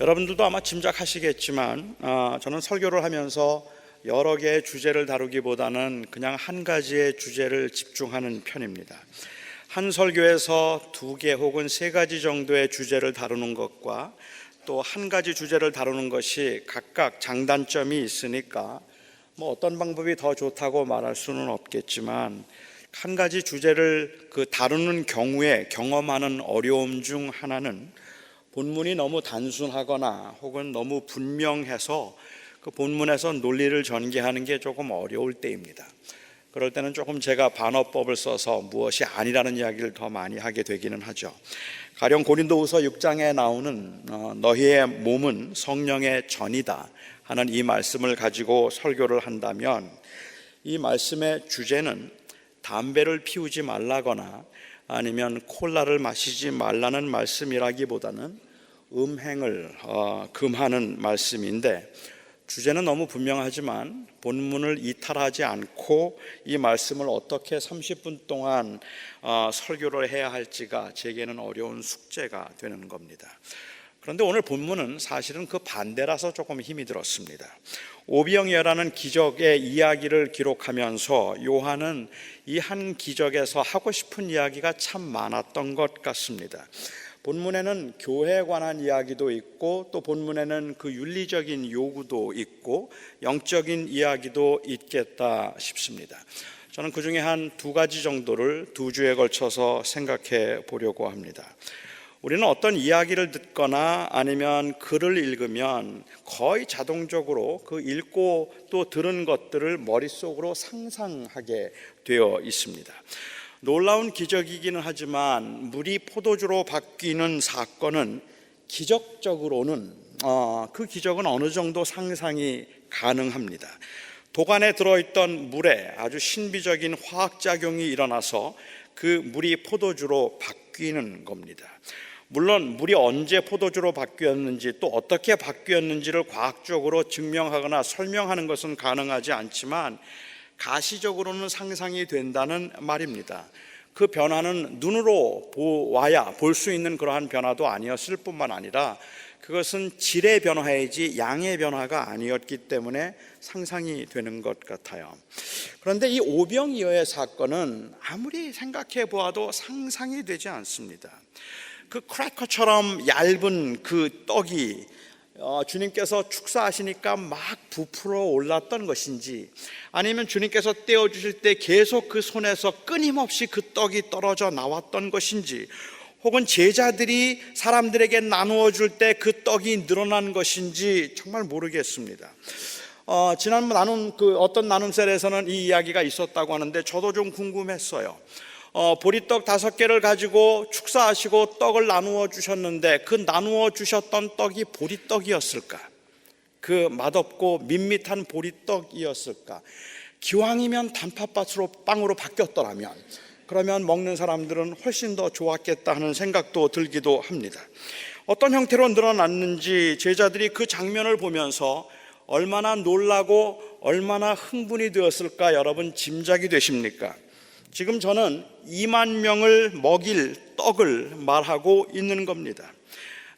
여러분들도 아마 짐작하시겠지만 저는 설교를 하면서 여러 개의 주제를 다루기보다는 그냥 한 가지의 주제를 집중하는 편입니다. 한 설교에서 2개 혹은 3가지 정도의 주제를 다루는 것과 또 한 가지 주제를 다루는 것이 각각 장단점이 있으니까 어떤 방법이 더 좋다고 말할 수는 없겠지만 한 가지 주제를 다루는 경우에 경험하는 어려움 중 하나는 본문이 너무 단순하거나 혹은 너무 분명해서 그 본문에서 논리를 전개하는 게 조금 어려울 때입니다. 그럴 때는 조금 제가 반어법을 써서 무엇이 아니라는 이야기를 더 많이 하게 되기는 하죠. 가령 고린도후서 6장에 나오는 너희의 몸은 성령의 전이다 하는 이 말씀을 가지고 설교를 한다면 이 말씀의 주제는 담배를 피우지 말라거나 아니면 콜라를 마시지 말라는 말씀이라기보다는 음행을 금하는 말씀인데 주제는 너무 분명하지만 본문을 이탈하지 않고 이 말씀을 어떻게 30분 동안 설교를 해야 할지가 제게는 어려운 숙제가 되는 겁니다. 그런데 오늘 본문은 사실은 그 반대라서 조금 힘이 들었습니다. 오병이어라는 기적의 이야기를 기록하면서 요한은 이 한 기적에서 하고 싶은 이야기가 참 많았던 것 같습니다. 본문에는 교회에 관한 이야기도 있고 또 본문에는 그 윤리적인 요구도 있고 영적인 이야기도 있겠다 싶습니다. 저는 그 중에 한 2가지 정도를 2주에 걸쳐서 생각해 보려고 합니다. 우리는 어떤 이야기를 듣거나 아니면 글을 읽으면 거의 자동적으로 그 읽고 또 들은 것들을 머릿속으로 상상하게 되어 있습니다. 놀라운 기적이기는 하지만 물이 포도주로 바뀌는 사건은 기적적으로는 그 기적은 어느 정도 상상이 가능합니다. 독 안에 들어있던 물에 아주 신비적인 화학작용이 일어나서 그 물이 포도주로 바뀌는 겁니다. 물론 물이 언제 포도주로 바뀌었는지 또 어떻게 바뀌었는지를 과학적으로 증명하거나 설명하는 것은 가능하지 않지만 가시적으로는 상상이 된다는 말입니다. 그 변화는 눈으로 보아야 볼 수 있는 그러한 변화도 아니었을 뿐만 아니라 그것은 질의 변화이지 양의 변화가 아니었기 때문에 상상이 되는 것 같아요. 그런데 이 오병이어의 사건은 아무리 생각해 보아도 상상이 되지 않습니다. 그 크래커처럼 얇은 그 떡이 주님께서 축사하시니까 막 부풀어 올랐던 것인지 아니면 주님께서 떼어주실 때 계속 그 손에서 끊임없이 그 떡이 떨어져 나왔던 것인지 혹은 제자들이 사람들에게 나누어 줄 때 그 떡이 늘어난 것인지 정말 모르겠습니다. 지난번 어떤 나눔셀에서는 이 이야기가 있었다고 하는데 저도 좀 궁금했어요. 보리떡 5개를 가지고 축사하시고 떡을 나누어 주셨는데 그 나누어 주셨던 떡이 보리떡이었을까? 그 맛없고 밋밋한 보리떡이었을까? 기왕이면 단팥빵으로 바뀌었더라면 그러면 먹는 사람들은 훨씬 더 좋았겠다 하는 생각도 들기도 합니다. 어떤 형태로 늘어났는지 제자들이 그 장면을 보면서 얼마나 놀라고 얼마나 흥분이 되었을까 여러분 짐작이 되십니까? 지금 저는 2만 명을 먹일 떡을 말하고 있는 겁니다.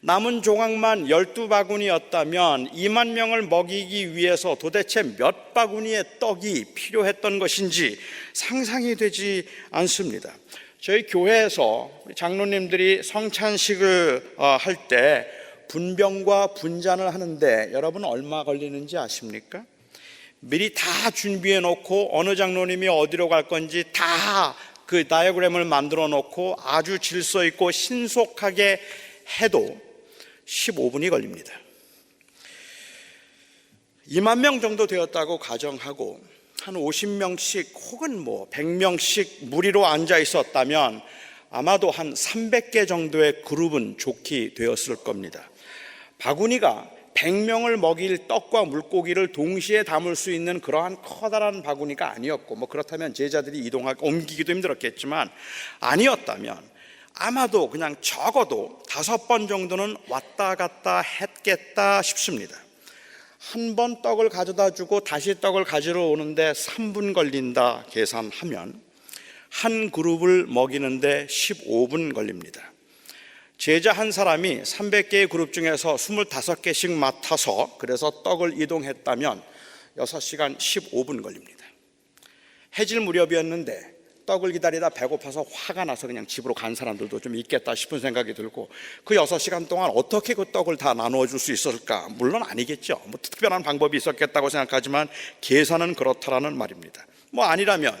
남은 조각만 12바구니였다면 2만 명을 먹이기 위해서 도대체 몇 바구니의 떡이 필요했던 것인지 상상이 되지 않습니다. 저희 교회에서 장로님들이 성찬식을 할 때 분병과 분잔을 하는데 여러분 얼마 걸리는지 아십니까? 미리 다 준비해 놓고 어느 장로님이 어디로 갈 건지 다 그 다이어그램을 만들어 놓고 아주 질서 있고 신속하게 해도 15분이 걸립니다. 2만 명 정도 되었다고 가정하고 한 50명씩 혹은 100명씩 무리로 앉아 있었다면 아마도 한 300개 정도의 그룹은 좋게 되었을 겁니다. 바구니가 100명을 먹일 떡과 물고기를 동시에 담을 수 있는 그러한 커다란 바구니가 아니었고 그렇다면 제자들이 옮기기도 힘들었겠지만 아니었다면 아마도 그냥 적어도 5번 정도는 왔다 갔다 했겠다 싶습니다. 한 번 떡을 가져다 주고 다시 떡을 가지러 오는데 3분 걸린다 계산하면 한 그룹을 먹이는데 15분 걸립니다. 제자 한 사람이 300개의 그룹 중에서 25개씩 맡아서 그래서 떡을 이동했다면 6시간 15분 걸립니다. 해질 무렵이었는데 떡을 기다리다 배고파서 화가 나서 그냥 집으로 간 사람들도 좀 있겠다 싶은 생각이 들고, 그 6시간 동안 어떻게 그 떡을 다 나누어 줄 수 있을까? 물론 아니겠죠. 뭐 특별한 방법이 있었겠다고 생각하지만 계산은 그렇다라는 말입니다. 뭐 아니라면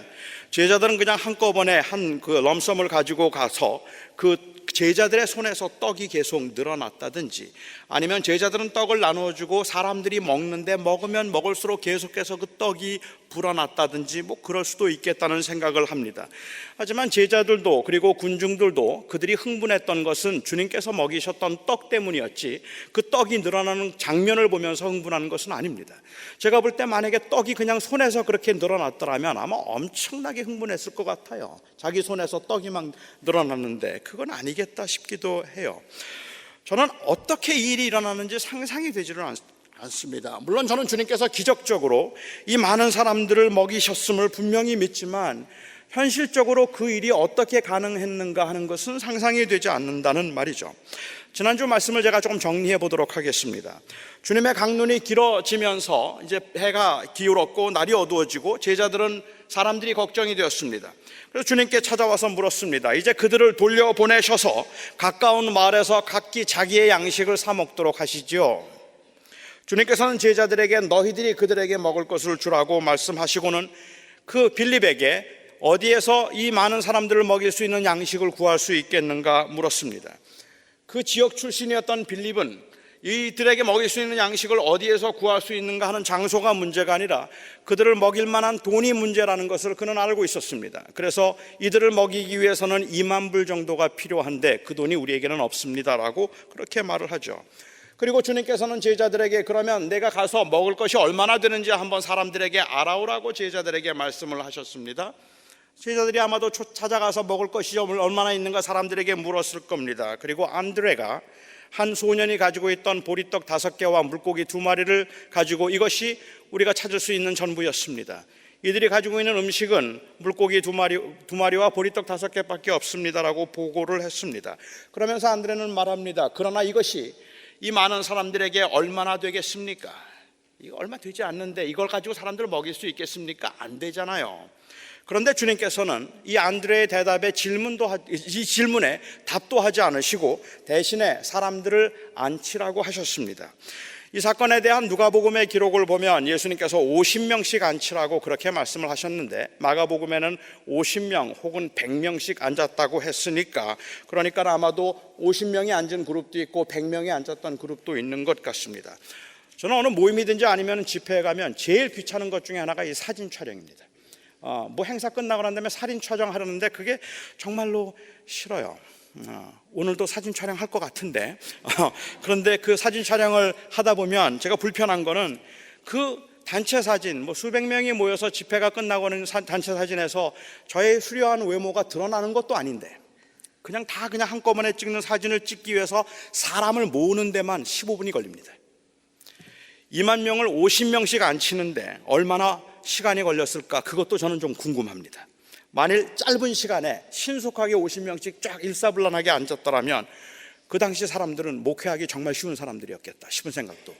제자들은 그냥 한꺼번에 한 그 럼섬을 가지고 가서 그 제자들의 손에서 떡이 계속 늘어났다든지, 아니면 제자들은 떡을 나누어주고 사람들이 먹는데 먹으면 먹을수록 계속해서 그 떡이 불어났다든지 뭐 그럴 수도 있겠다는 생각을 합니다. 하지만 제자들도 그리고 군중들도 그들이 흥분했던 것은 주님께서 먹이셨던 떡 때문이었지 그 떡이 늘어나는 장면을 보면서 흥분하는 것은 아닙니다. 제가 볼 때 만약에 떡이 그냥 손에서 그렇게 늘어났더라면 아마 엄청나게 흥분했을 것 같아요. 자기 손에서 떡이 막 늘어났는데 그건 아니겠다 싶기도 해요. 저는 어떻게 이 일이 일어나는지 상상이 되지를 않습니다. 물론 저는 주님께서 기적적으로 이 많은 사람들을 먹이셨음을 분명히 믿지만 현실적으로 그 일이 어떻게 가능했는가 하는 것은 상상이 되지 않는다는 말이죠. 지난주 말씀을 제가 조금 정리해 보도록 하겠습니다. 주님의 강눈이 길어지면서 이제 해가 기울었고 날이 어두워지고 제자들은 사람들이 걱정이 되었습니다. 그래서 주님께 찾아와서 물었습니다. 이제 그들을 돌려보내셔서 가까운 마을에서 각기 자기의 양식을 사 먹도록 하시지요. 주님께서는 제자들에게 너희들이 그들에게 먹을 것을 주라고 말씀하시고는 그 빌립에게 어디에서 이 많은 사람들을 먹일 수 있는 양식을 구할 수 있겠는가 물었습니다. 그 지역 출신이었던 빌립은 이들에게 먹일 수 있는 양식을 어디에서 구할 수 있는가 하는 장소가 문제가 아니라 그들을 먹일 만한 돈이 문제라는 것을 그는 알고 있었습니다. 그래서 이들을 먹이기 위해서는 2만 불 정도가 필요한데 그 돈이 우리에게는 없습니다라고 그렇게 말을 하죠. 그리고 주님께서는 제자들에게 그러면 내가 가서 먹을 것이 얼마나 되는지 한번 사람들에게 알아오라고 제자들에게 말씀을 하셨습니다. 제자들이 아마도 찾아가서 먹을 것이 얼마나 있는가 사람들에게 물었을 겁니다. 그리고 안드레가 한 소년이 가지고 있던 보리떡 5개와 물고기 2마리를 가지고 이것이 우리가 찾을 수 있는 전부였습니다. 이들이 가지고 있는 음식은 물고기 2마리와 보리떡 5개밖에 없습니다라고 보고를 했습니다. 그러면서 안드레는 말합니다. 그러나 이것이 이 많은 사람들에게 얼마나 되겠습니까? 이거 얼마 되지 않는데 이걸 가지고 사람들을 먹일 수 있겠습니까? 안 되잖아요. 그런데 주님께서는 이 안드레의 대답에 이 질문에 답도 하지 않으시고 대신에 사람들을 앉히라고 하셨습니다. 이 사건에 대한 누가복음의 기록을 보면 예수님께서 50명씩 앉히라고 그렇게 말씀을 하셨는데 마가복음에는 50명 혹은 100명씩 앉았다고 했으니까 그러니까 아마도 50명이 앉은 그룹도 있고 100명이 앉았던 그룹도 있는 것 같습니다. 저는 어느 모임이든지 아니면 집회에 가면 제일 귀찮은 것 중에 하나가 이 사진 촬영입니다. 뭐 행사 끝나고 난 다음에 사진 촬영하려는데 그게 정말로 싫어요. 오늘도 사진 촬영할 것 같은데 그런데 그 사진 촬영을 하다 보면 제가 불편한 거는 그 단체 사진 뭐 수백 명이 모여서 집회가 끝나고는 단체 사진에서 저의 수려한 외모가 드러나는 것도 아닌데 그냥 한꺼번에 찍는 사진을 찍기 위해서 사람을 모으는 데만 15분이 걸립니다. 2만 명을 50명씩 앉히는데 얼마나 시간이 걸렸을까? 그것도 저는 좀 궁금합니다. 만일 짧은 시간에 신속하게 50명씩 쫙 일사불란하게 앉았더라면 그 당시 사람들은 목회하기 정말 쉬운 사람들이었겠다 싶은 생각도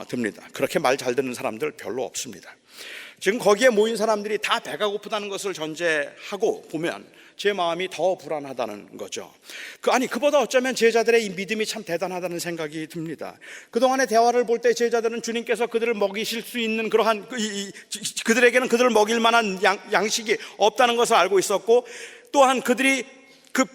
듭니다. 그렇게 말 잘 듣는 사람들 별로 없습니다. 지금 거기에 모인 사람들이 다 배가 고프다는 것을 전제하고 보면 제 마음이 더 불안하다는 거죠. 그보다 어쩌면 제자들의 이 믿음이 참 대단하다는 생각이 듭니다. 그동안의 대화를 볼 때 제자들은 주님께서 그들을 먹이실 수 있는 그러한 그들에게는 그들을 먹일 만한 양식이 없다는 것을 알고 있었고 또한 그들이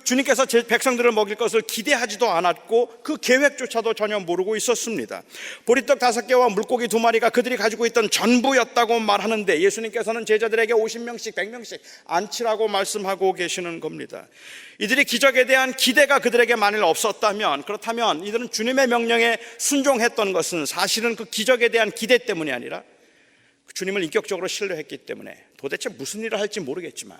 주님께서 제 백성들을 먹일 것을 기대하지도 않았고 그 계획조차도 전혀 모르고 있었습니다. 보리떡 5개와 물고기 2마리가 그들이 가지고 있던 전부였다고 말하는데 예수님께서는 제자들에게 50명씩 100명씩 앉히라고 말씀하고 계시는 겁니다. 이들이 기적에 대한 기대가 그들에게 만일 없었다면 그렇다면 이들은 주님의 명령에 순종했던 것은 사실은 그 기적에 대한 기대 때문이 아니라 주님을 인격적으로 신뢰했기 때문에 도대체 무슨 일을 할지 모르겠지만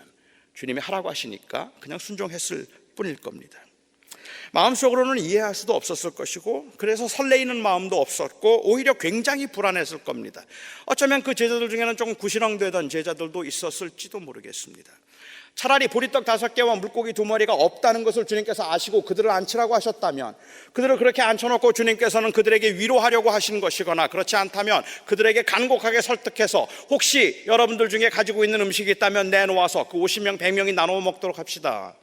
주님이 하라고 하시니까 그냥 순종했을 뿐일 겁니다. 마음속으로는 이해할 수도 없었을 것이고 그래서 설레이는 마음도 없었고 오히려 굉장히 불안했을 겁니다. 어쩌면 그 제자들 중에는 조금 구시렁되던 제자들도 있었을지도 모르겠습니다. 차라리 보리떡 5개와 물고기 2마리가 없다는 것을 주님께서 아시고 그들을 앉히라고 하셨다면, 그들을 그렇게 앉혀놓고 주님께서는 그들에게 위로하려고 하신 것이거나, 그렇지 않다면 그들에게 간곡하게 설득해서 혹시 여러분들 중에 가지고 있는 음식이 있다면 내놓아서 그 50명 100명이 나눠 먹도록 합시다,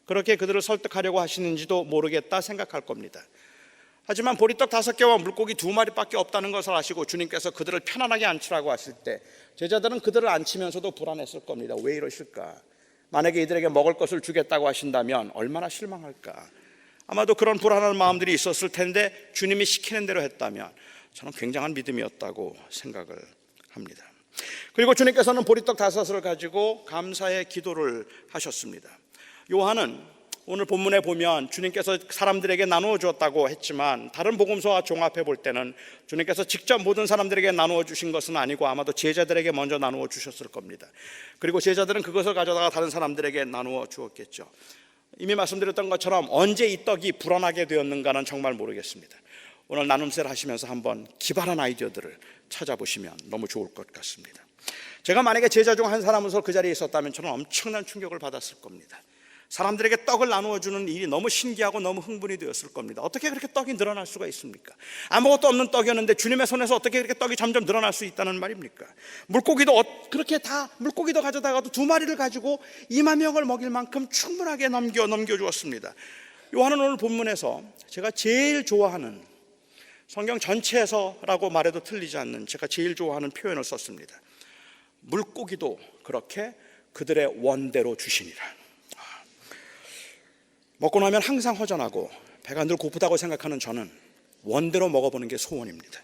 그렇게 그들을 설득하려고 하시는지도 모르겠다 생각할 겁니다. 하지만 보리떡 5개와 물고기 2마리밖에 없다는 것을 아시고 주님께서 그들을 편안하게 앉히라고 하실 때 제자들은 그들을 앉히면서도 불안했을 겁니다. 왜 이러실까? 만약에 이들에게 먹을 것을 주겠다고 하신다면 얼마나 실망할까? 아마도 그런 불안한 마음들이 있었을 텐데 주님이 시키는 대로 했다면 저는 굉장한 믿음이었다고 생각을 합니다. 그리고 주님께서는 보리떡 5을 가지고 감사의 기도를 하셨습니다. 요한은 오늘 본문에 보면 주님께서 사람들에게 나누어 주었다고 했지만, 다른 복음서와 종합해 볼 때는 주님께서 직접 모든 사람들에게 나누어 주신 것은 아니고 아마도 제자들에게 먼저 나누어 주셨을 겁니다. 그리고 제자들은 그것을 가져다가 다른 사람들에게 나누어 주었겠죠. 이미 말씀드렸던 것처럼 언제 이 떡이 불어나게 되었는가는 정말 모르겠습니다. 오늘 나눔세를 하시면서 한번 기발한 아이디어들을 찾아보시면 너무 좋을 것 같습니다. 제가 만약에 제자 중 한 사람으로서 그 자리에 있었다면 저는 엄청난 충격을 받았을 겁니다. 사람들에게 떡을 나누어 주는 일이 너무 신기하고 너무 흥분이 되었을 겁니다. 어떻게 그렇게 떡이 늘어날 수가 있습니까? 아무것도 없는 떡이었는데 주님의 손에서 어떻게 그렇게 떡이 점점 늘어날 수 있다는 말입니까? 물고기도 그렇게 다 물고기도 가져다가도 2마리를 가지고 2만 명을 먹일 만큼 충분하게 넘겨주었습니다. 요한은 오늘 본문에서 제가 제일 좋아하는, 성경 전체에서라고 말해도 틀리지 않는 제가 제일 좋아하는 표현을 썼습니다. 물고기도 그렇게 그들의 원대로 주시니라. 먹고 나면 항상 허전하고 배가 늘 고프다고 생각하는 저는 원대로 먹어보는 게 소원입니다.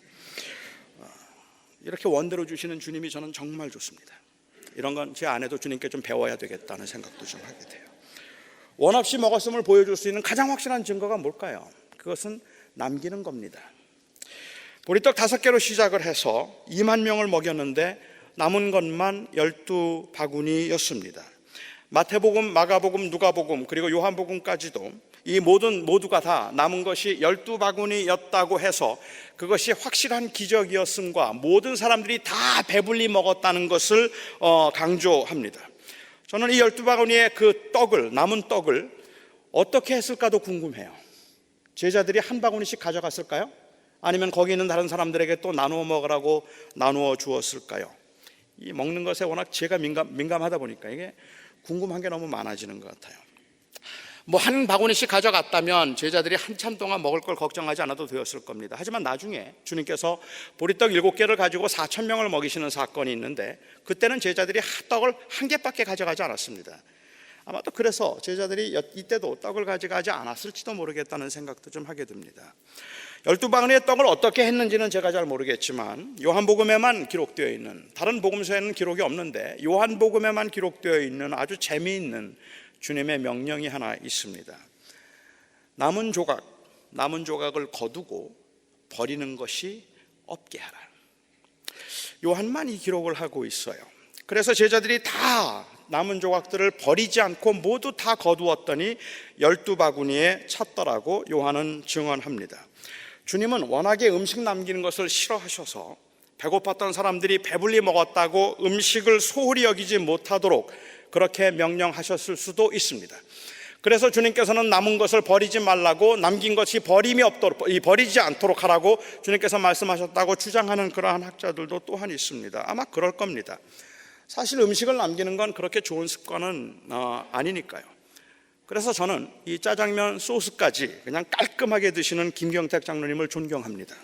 이렇게 원대로 주시는 주님이 저는 정말 좋습니다. 이런 건 제 아내도 주님께 좀 배워야 되겠다는 생각도 좀 하게 돼요. 원 없이 먹었음을 보여줄 수 있는 가장 확실한 증거가 뭘까요? 그것은 남기는 겁니다. 보리떡 5개로 시작을 해서 2만 명을 먹였는데 남은 것만 12바구니였습니다. 마태복음, 마가복음, 누가복음, 그리고 요한복음까지도 이 모두가 다 남은 것이 12바구니였다고 해서 그것이 확실한 기적이었음과 모든 사람들이 다 배불리 먹었다는 것을 강조합니다. 저는 이 12바구니의 그 떡을, 남은 떡을 어떻게 했을까도 궁금해요. 제자들이 한 바구니씩 가져갔을까요? 아니면 거기 있는 다른 사람들에게 또 나누어 먹으라고 나누어 주었을까요? 이 먹는 것에 워낙 제가 민감하다 보니까 이게 궁금한 게 너무 많아지는 것 같아요. 뭐 한 바구니씩 가져갔다면 제자들이 한참 동안 먹을 걸 걱정하지 않아도 되었을 겁니다. 하지만 나중에 주님께서 보리떡 7개를 가지고 4,000명을 먹이시는 사건이 있는데 그때는 제자들이 떡을 1개밖에 가져가지 않았습니다. 아마도 그래서 제자들이 이때도 떡을 가져가지 않았을지도 모르겠다는 생각도 좀 하게 됩니다. 12바구니의 떡을 어떻게 했는지는 제가 잘 모르겠지만 요한복음에만 기록되어 있는, 다른 복음서에는 기록이 없는데 요한복음에만 기록되어 있는 아주 재미있는 주님의 명령이 하나 있습니다. 남은 조각을 거두고 버리는 것이 없게 하라. 요한만 이 기록을 하고 있어요. 그래서 제자들이 다 남은 조각들을 버리지 않고 모두 다 거두었더니 12바구니에 찼더라고 요한은 증언합니다. 주님은 워낙에 음식 남기는 것을 싫어하셔서 배고팠던 사람들이 배불리 먹었다고 음식을 소홀히 여기지 못하도록 그렇게 명령하셨을 수도 있습니다. 그래서 주님께서는 남은 것을 버리지 말라고, 남긴 것이 버리지 않도록 하라고 주님께서 말씀하셨다고 주장하는 그러한 학자들도 또한 있습니다. 아마 그럴 겁니다. 사실 음식을 남기는 건 그렇게 좋은 습관은 아니니까요. 그래서 저는 이 짜장면 소스까지 그냥 깔끔하게 드시는 김경택 장로님을 존경합니다.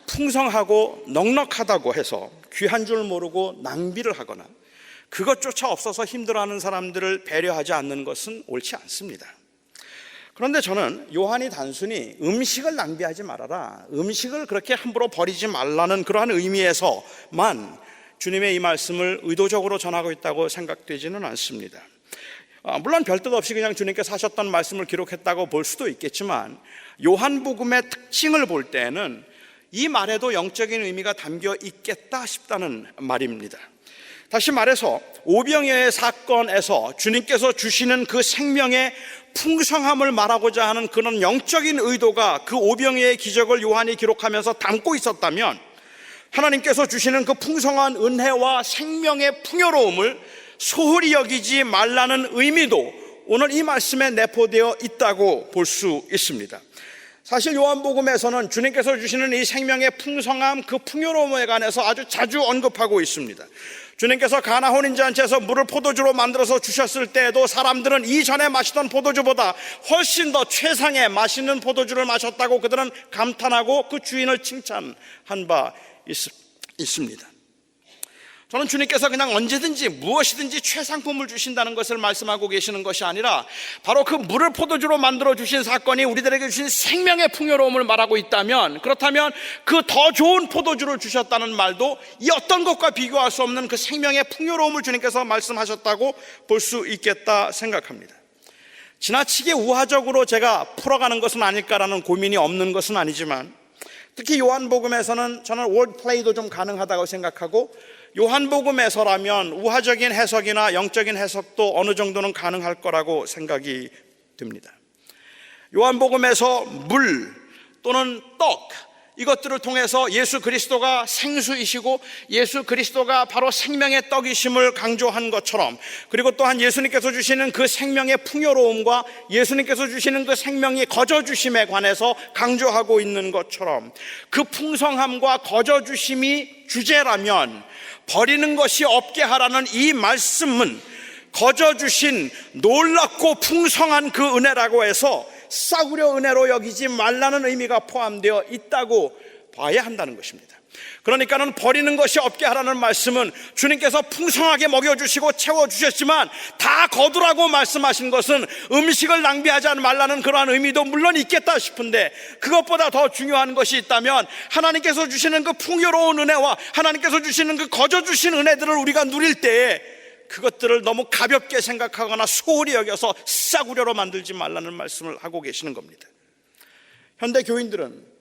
풍성하고 넉넉하다고 해서 귀한 줄 모르고 낭비를 하거나 그것조차 없어서 힘들어하는 사람들을 배려하지 않는 것은 옳지 않습니다. 그런데 저는 요한이 단순히 음식을 낭비하지 말아라, 음식을 그렇게 함부로 버리지 말라는 그러한 의미에서만 주님의 이 말씀을 의도적으로 전하고 있다고 생각되지는 않습니다. 물론 별뜻 없이 그냥 주님께서 하셨던 말씀을 기록했다고 볼 수도 있겠지만 요한복음의 특징을 볼 때는 이 말에도 영적인 의미가 담겨 있겠다 싶다는 말입니다. 다시 말해서 오병이어의 사건에서 주님께서 주시는 그 생명의 풍성함을 말하고자 하는 그런 영적인 의도가 그 오병이어의 기적을 요한이 기록하면서 담고 있었다면 하나님께서 주시는 그 풍성한 은혜와 생명의 풍요로움을 소홀히 여기지 말라는 의미도 오늘 이 말씀에 내포되어 있다고 볼 수 있습니다. 사실 요한복음에서는 주님께서 주시는 이 생명의 풍성함, 그 풍요로움에 관해서 아주 자주 언급하고 있습니다. 주님께서 가나 혼인잔치에서 물을 포도주로 만들어서 주셨을 때에도 사람들은 이전에 마시던 포도주보다 훨씬 더 최상의 맛있는 포도주를 마셨다고 그들은 감탄하고 그 주인을 칭찬한 바 있습니다. 저는 주님께서 그냥 언제든지 무엇이든지 최상품을 주신다는 것을 말씀하고 계시는 것이 아니라 바로 그 물을 포도주로 만들어 주신 사건이 우리들에게 주신 생명의 풍요로움을 말하고 있다면, 그렇다면 그 더 좋은 포도주를 주셨다는 말도 이 어떤 것과 비교할 수 없는 그 생명의 풍요로움을 주님께서 말씀하셨다고 볼 수 있겠다 생각합니다. 지나치게 우화적으로 제가 풀어가는 것은 아닐까라는 고민이 없는 것은 아니지만, 특히 요한복음에서는 저는 월드플레이도 좀 가능하다고 생각하고, 요한복음에서라면 우화적인 해석이나 영적인 해석도 어느 정도는 가능할 거라고 생각이 듭니다. 요한복음에서 물 또는 떡, 이것들을 통해서 예수 그리스도가 생수이시고 예수 그리스도가 바로 생명의 떡이심을 강조한 것처럼, 그리고 또한 예수님께서 주시는 그 생명의 풍요로움과 예수님께서 주시는 그 생명의 거저주심에 관해서 강조하고 있는 것처럼, 그 풍성함과 거저주심이 주제라면 버리는 것이 없게 하라는 이 말씀은 거저주신 놀랍고 풍성한 그 은혜라고 해서 싸구려 은혜로 여기지 말라는 의미가 포함되어 있다고 봐야 한다는 것입니다. 그러니까는 버리는 것이 없게 하라는 말씀은 주님께서 풍성하게 먹여주시고 채워주셨지만 다 거두라고 말씀하신 것은 음식을 낭비하지 말라는 그러한 의미도 물론 있겠다 싶은데, 그것보다 더 중요한 것이 있다면 하나님께서 주시는 그 풍요로운 은혜와 하나님께서 주시는 그 거저주신 은혜들을 우리가 누릴 때에 그것들을 너무 가볍게 생각하거나 소홀히 여겨서 싸구려로 만들지 말라는 말씀을 하고 계시는 겁니다. 현대 교인들은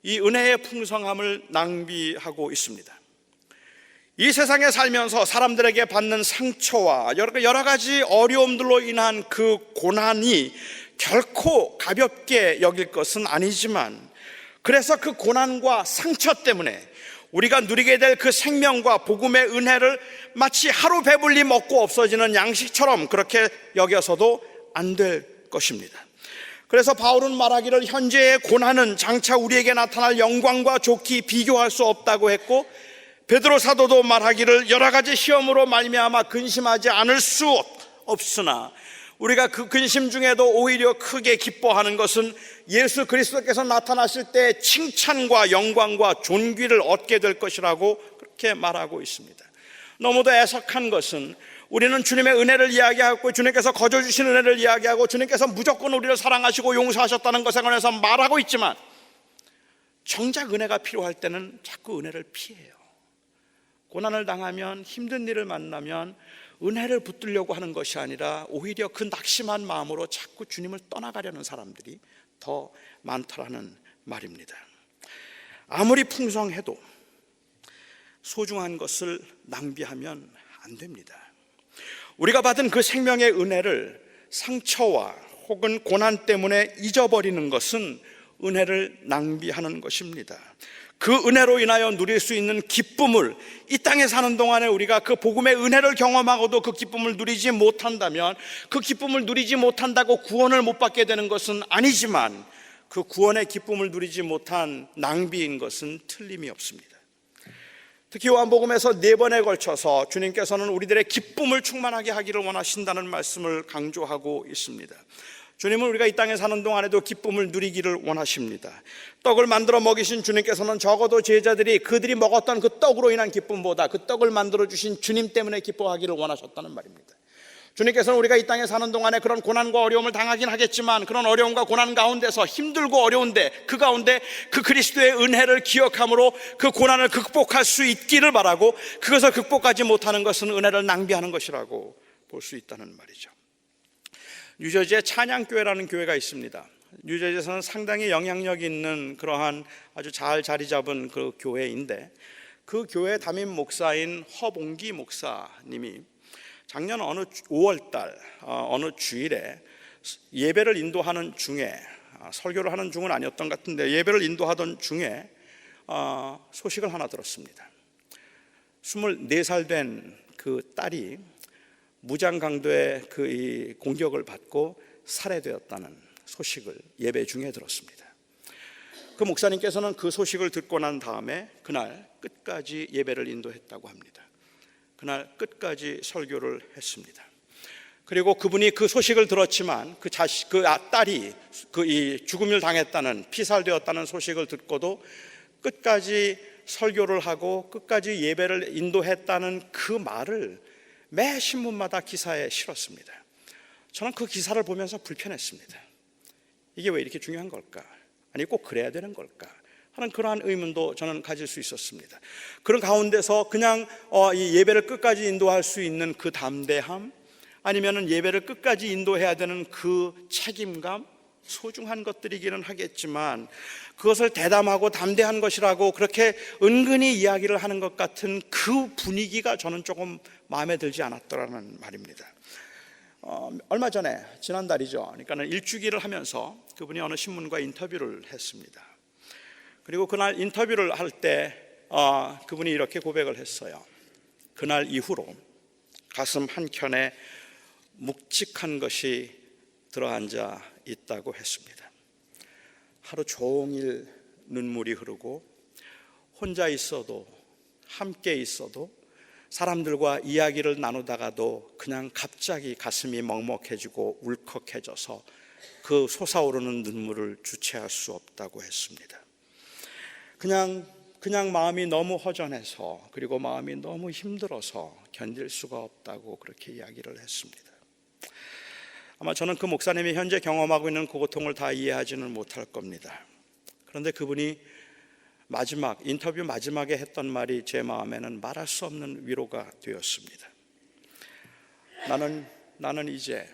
이 은혜의 풍성함을 낭비하고 있습니다. 이 세상에 살면서 사람들에게 받는 상처와 여러 가지 어려움들로 인한 그 고난이 결코 가볍게 여길 것은 아니지만, 그래서 그 고난과 상처 때문에 우리가 누리게 될 그 생명과 복음의 은혜를 마치 하루 배불리 먹고 없어지는 양식처럼 그렇게 여겨서도 안 될 것입니다. 그래서 바울은 말하기를 현재의 고난은 장차 우리에게 나타날 영광과 좋게 비교할 수 없다고 했고, 베드로 사도도 말하기를 여러 가지 시험으로 말미암아 근심하지 않을 수 없으나 우리가 그 근심 중에도 오히려 크게 기뻐하는 것은 예수 그리스도께서 나타나실 때 칭찬과 영광과 존귀를 얻게 될 것이라고 그렇게 말하고 있습니다. 너무도 애석한 것은 우리는 주님의 은혜를 이야기하고 주님께서 거저주신 은혜를 이야기하고 주님께서 무조건 우리를 사랑하시고 용서하셨다는 것에 관해서 말하고 있지만, 정작 은혜가 필요할 때는 자꾸 은혜를 피해요. 고난을 당하면, 힘든 일을 만나면 은혜를 붙들려고 하는 것이 아니라 오히려 그 낙심한 마음으로 자꾸 주님을 떠나가려는 사람들이 더 많다라는 말입니다. 아무리 풍성해도 소중한 것을 낭비하면 안 됩니다. 우리가 받은 그 생명의 은혜를 상처와 혹은 고난 때문에 잊어버리는 것은 은혜를 낭비하는 것입니다. 그 은혜로 인하여 누릴 수 있는 기쁨을 이 땅에 사는 동안에 우리가 그 복음의 은혜를 경험하고도 그 기쁨을 누리지 못한다면, 그 기쁨을 누리지 못한다고 구원을 못 받게 되는 것은 아니지만 그 구원의 기쁨을 누리지 못한 낭비인 것은 틀림이 없습니다. 특히 요한복음에서 4번에 걸쳐서 주님께서는 우리들의 기쁨을 충만하게 하기를 원하신다는 말씀을 강조하고 있습니다. 주님은 우리가 이 땅에 사는 동안에도 기쁨을 누리기를 원하십니다. 떡을 만들어 먹이신 주님께서는 적어도 제자들이 그들이 먹었던 그 떡으로 인한 기쁨보다 그 떡을 만들어 주신 주님 때문에 기뻐하기를 원하셨다는 말입니다. 주님께서는 우리가 이 땅에 사는 동안에 그런 고난과 어려움을 당하긴 하겠지만, 그런 어려움과 고난 가운데서 힘들고 어려운데 그 가운데 그 그리스도의 은혜를 기억함으로 그 고난을 극복할 수 있기를 바라고, 그것을 극복하지 못하는 것은 은혜를 낭비하는 것이라고 볼 수 있다는 말이죠. 뉴저지에 찬양교회라는 교회가 있습니다. 뉴저지에서는 상당히 영향력 있는 그러한 아주 잘 자리 잡은 그 교회인데, 그 교회 담임 목사인 허봉기 목사님이 작년 어느 5월달 어느 주일에 예배를 인도하는 중에, 설교를 하는 중은 아니었던 것 같은데 예배를 인도하던 중에 소식을 하나 들었습니다. 24살 된 그 딸이 무장 강도의 이 공격을 받고 살해되었다는 소식을 예배 중에 들었습니다. 그 목사님께서는 그 소식을 듣고 난 다음에 그날 끝까지 예배를 인도했다고 합니다. 그날 끝까지 설교를 했습니다. 그리고 그분이 그 소식을 들었지만 그 딸이 이 죽음을 당했다는, 피살되었다는 소식을 듣고도 끝까지 설교를 하고 끝까지 예배를 인도했다는 그 말을 매 신문마다 기사에 실었습니다. 저는 그 기사를 보면서 불편했습니다. 이게 왜 이렇게 중요한 걸까? 아니 꼭 그래야 되는 걸까? 하는 그러한 의문도 저는 가질 수 있었습니다. 그런 가운데서 그냥 이 예배를 끝까지 인도할 수 있는 그 담대함, 아니면은 예배를 끝까지 인도해야 되는 그 책임감, 소중한 것들이기는 하겠지만 그것을 대담하고 담대한 것이라고 그렇게 은근히 이야기를 하는 것 같은 그 분위기가 저는 조금 마음에 들지 않았더라는 말입니다. 얼마 전에 지난달이죠. 그러니까는 일주기를 하면서 그분이 어느 신문과 인터뷰를 했습니다. 그리고 그날 인터뷰를 할 때 그분이 이렇게 고백을 했어요. 그날 이후로 가슴 한켠에 묵직한 것이 들어앉아 있다고 했습니다. 하루 종일 눈물이 흐르고 혼자 있어도, 함께 있어도, 사람들과 이야기를 나누다가도 그냥 갑자기 가슴이 먹먹해지고 울컥해져서 그 솟아오르는 눈물을 주체할 수 없다고 했습니다. 그냥 마음이 너무 허전해서, 그리고 마음이 너무 힘들어서 견딜 수가 없다고 그렇게 이야기를 했습니다. 아마 저는 그 목사님이 현재 경험하고 있는 그 고통을 다 이해하지는 못할 겁니다. 그런데 그분이 인터뷰 마지막에 했던 말이 제 마음에는 말할 수 없는 위로가 되었습니다. 나는 이제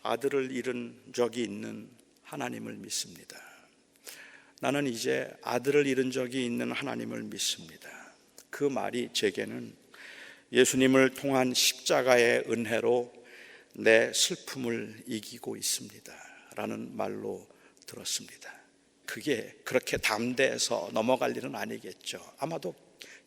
아들을 잃은 적이 있는 하나님을 믿습니다. 나는 이제 아들을 잃은 적이 있는 하나님을 믿습니다. 그 말이 제게는 예수님을 통한 십자가의 은혜로 내 슬픔을 이기고 있습니다 라는 말로 들었습니다. 그게 그렇게 담대해서 넘어갈 일은 아니겠죠. 아마도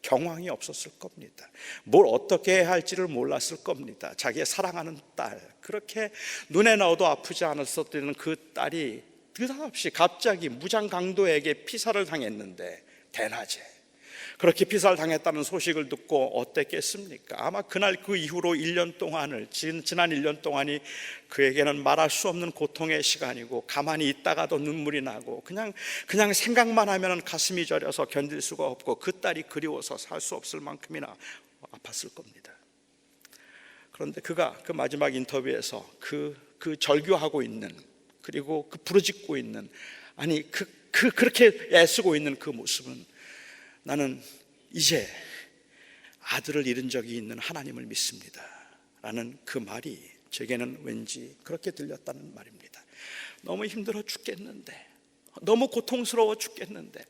경황이 없었을 겁니다. 뭘 어떻게 해야 할지를 몰랐을 겁니다. 자기의 사랑하는 딸, 그렇게 눈에 넣어도 아프지 않았었던 그 딸이 느닷없이 갑자기 무장 강도에게 피살을 당했는데, 대낮에 그렇게 피살 당했다는 소식을 듣고 어땠겠습니까? 아마 그날 그 이후로 1년 동안을, 지난 1년 동안이 그에게는 말할 수 없는 고통의 시간이고, 가만히 있다가도 눈물이 나고 그냥 생각만 하면 가슴이 저려서 견딜 수가 없고, 그 딸이 그리워서 살 수 없을 만큼이나 아팠을 겁니다. 그런데 그가 그 마지막 인터뷰에서 그 절규하고 있는, 그리고 그 부르짖고 있는, 아니 그렇게 애쓰고 있는 그 모습은, 나는 이제 아들을 잃은 적이 있는 하나님을 믿습니다 라는 그 말이 제게는 왠지 그렇게 들렸다는 말입니다. 너무 힘들어 죽겠는데, 너무 고통스러워 죽겠는데,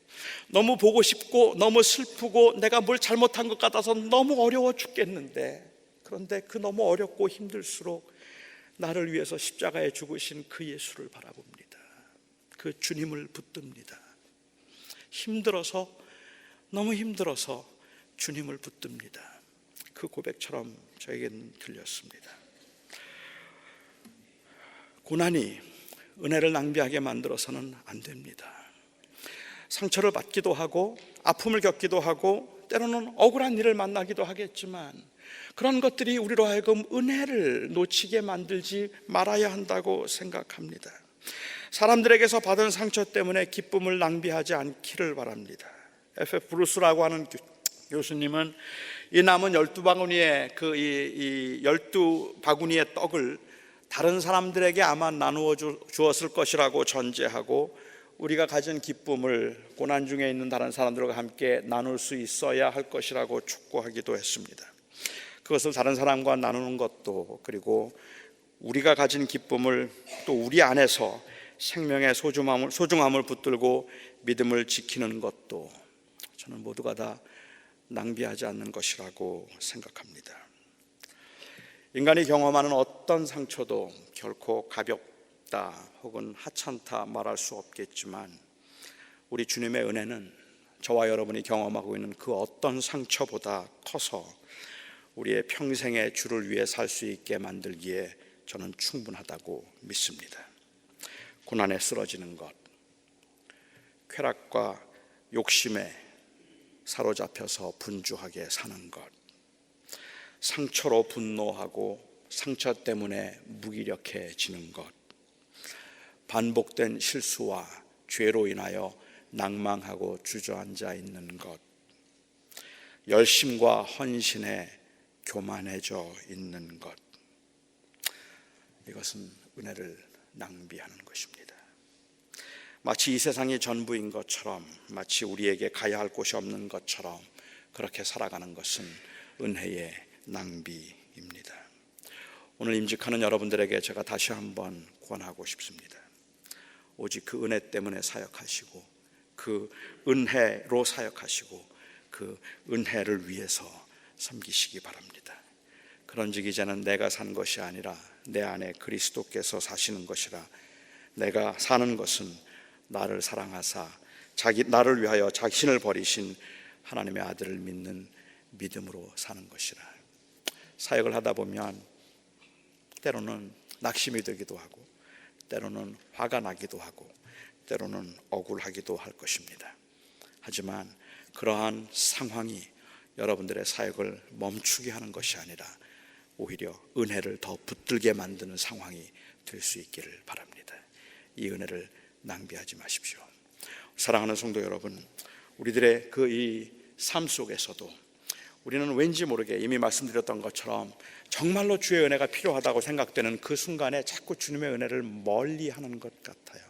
너무 보고 싶고 너무 슬프고 내가 뭘 잘못한 것 같아서 너무 어려워 죽겠는데, 그런데 그 너무 어렵고 힘들수록 나를 위해서 십자가에 죽으신 그 예수를 바라봅니다. 그 주님을 붙듭니다. 너무 힘들어서 주님을 붙듭니다. 그 고백처럼 저에게는 들렸습니다. 고난이 은혜를 낭비하게 만들어서는 안 됩니다. 상처를 받기도 하고 아픔을 겪기도 하고 때로는 억울한 일을 만나기도 하겠지만, 그런 것들이 우리로 하여금 은혜를 놓치게 만들지 말아야 한다고 생각합니다. 사람들에게서 받은 상처 때문에 기쁨을 낭비하지 않기를 바랍니다. F.F. 브루스라고 하는 교수님은 이 남은 12바구니의 이 12바구니의 떡을 다른 사람들에게 아마 나누어 주었을 것이라고 전제하고, 우리가 가진 기쁨을 고난 중에 있는 다른 사람들과 함께 나눌 수 있어야 할 것이라고 촉구하기도 했습니다. 그것을 다른 사람과 나누는 것도, 그리고 우리가 가진 기쁨을 또 우리 안에서 생명의 소중함을 붙들고 믿음을 지키는 것도, 저는 모두가 다 낭비하지 않는 것이라고 생각합니다. 인간이 경험하는 어떤 상처도 결코 가볍다 혹은 하찮다 말할 수 없겠지만, 우리 주님의 은혜는 저와 여러분이 경험하고 있는 그 어떤 상처보다 커서 우리의 평생의 주를 위해 살 수 있게 만들기에 저는 충분하다고 믿습니다. 고난에 쓰러지는 것, 쾌락과 욕심에 사로잡혀서 분주하게 사는 것, 상처로 분노하고 상처 때문에 무기력해지는 것, 반복된 실수와 죄로 인하여 낭망하고 주저앉아 있는 것, 열심과 헌신에 교만해져 있는 것, 이것은 은혜를 낭비하는 것입니다. 마치 이 세상이 전부인 것처럼, 마치 우리에게 가야 할 곳이 없는 것처럼 그렇게 살아가는 것은 은혜의 낭비입니다. 오늘 임직하는 여러분들에게 제가 다시 한번 권하고 싶습니다. 오직 그 은혜 때문에 사역하시고, 그 은혜로 사역하시고, 그 은혜를 위해서 섬기시기 바랍니다. 그런즉 이제는 내가 산 것이 아니라 내 안에 그리스도께서 사시는 것이라. 내가 사는 것은 나를 사랑하사 나를 위하여 자신을 버리신 하나님의 아들을 믿는 믿음으로 사는 것이라. 사역을 하다 보면 때로는 낙심이 되기도 하고, 때로는 화가 나기도 하고, 때로는 억울하기도 할 것입니다. 하지만 그러한 상황이 여러분들의 사역을 멈추게 하는 것이 아니라 오히려 은혜를 더 붙들게 만드는 상황이 될 수 있기를 바랍니다. 이 은혜를 낭비하지 마십시오. 사랑하는 성도 여러분, 우리들의 그 이 삶 속에서도 우리는 왠지 모르게 이미 말씀드렸던 것처럼 정말로 주의 은혜가 필요하다고 생각되는 그 순간에 자꾸 주님의 은혜를 멀리하는 것 같아요.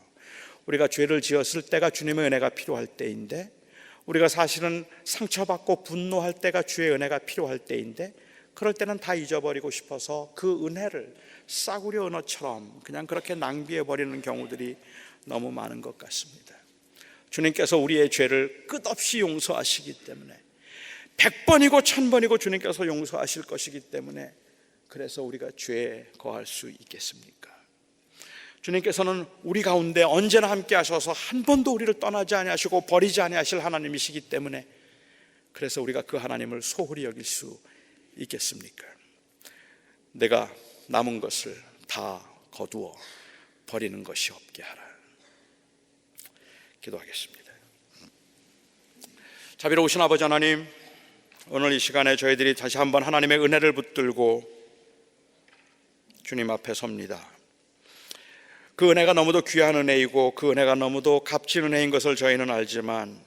우리가 죄를 지었을 때가 주님의 은혜가 필요할 때인데, 우리가 사실은 상처받고 분노할 때가 주의 은혜가 필요할 때인데, 그럴 때는 다 잊어버리고 싶어서 그 은혜를 싸구려 언어처럼 그냥 그렇게 낭비해버리는 경우들이 너무 많은 것 같습니다. 주님께서 우리의 죄를 끝없이 용서하시기 때문에, 100번이고 1000번이고 주님께서 용서하실 것이기 때문에, 그래서 우리가 죄에 거할 수 있겠습니까? 주님께서는 우리 가운데 언제나 함께 하셔서 한 번도 우리를 떠나지 아니하시고 버리지 아니하실 하나님이시기 때문에, 그래서 우리가 그 하나님을 소홀히 여길 수 있겠습니까? 내가 남은 것을 다 거두어 버리는 것이 없게 하라. 기도하겠습니다. 자비로우신 아버지 하나님, 오늘 이 시간에 저희들이 다시 한번 하나님의 은혜를 붙들고 주님 앞에 섭니다. 그 은혜가 너무도 귀한 은혜이고, 그 은혜가 너무도 값진 은혜인 것을 저희는 알지만,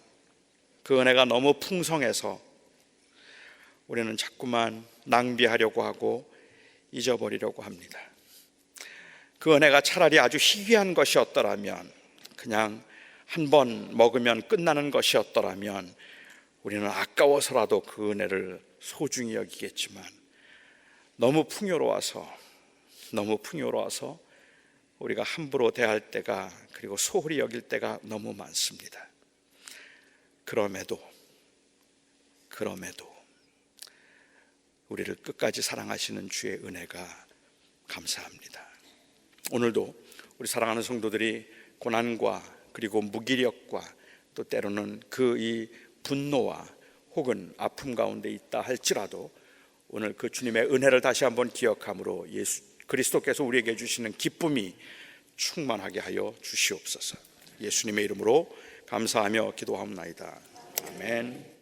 그 은혜가 너무 풍성해서 우리는 자꾸만 낭비하려고 하고 잊어버리려고 합니다. 그 은혜가 차라리 아주 희귀한 것이었더라면, 그냥 한 번 먹으면 끝나는 것이었더라면 우리는 아까워서라도 그 은혜를 소중히 여기겠지만, 너무 풍요로워서 우리가 함부로 대할 때가, 그리고 소홀히 여길 때가 너무 많습니다. 그럼에도 우리를 끝까지 사랑하시는 주의 은혜가 감사합니다. 오늘도 우리 사랑하는 성도들이 고난과 그리고 무기력과 또 때로는 그 이 분노와 혹은 아픔 가운데 있다 할지라도, 오늘 그 주님의 은혜를 다시 한번 기억함으로 예수 그리스도께서 우리에게 주시는 기쁨이 충만하게 하여 주시옵소서. 예수님의 이름으로 감사하며 기도하옵나이다. 아멘.